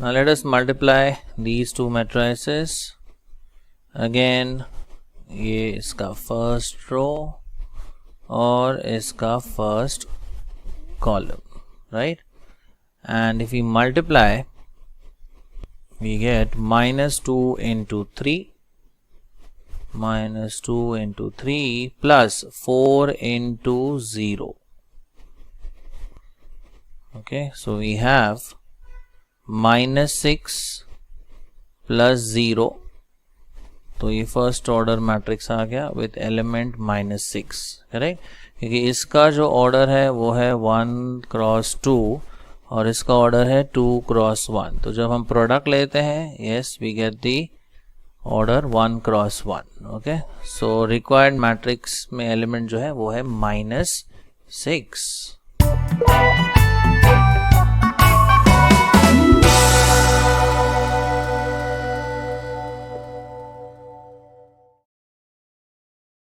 Now let us multiply these two matrices. Again, ये इसका first row और इसका first column, right? And if we multiply, we get minus 2 into 3 plus 4 into 0. Okay, so we have minus 6 plus 0. तो ये first order matrix आ गया with element -6, correct? क्योंकि इसका जो ऑर्डर है वो है 1 क्रॉस 2 और इसका ऑर्डर है 2 क्रॉस 1. तो जब हम प्रोडक्ट लेते हैं, yes, we get the order 1 cross 1. Okay, so required matrix में एलिमेंट जो है वो है -6.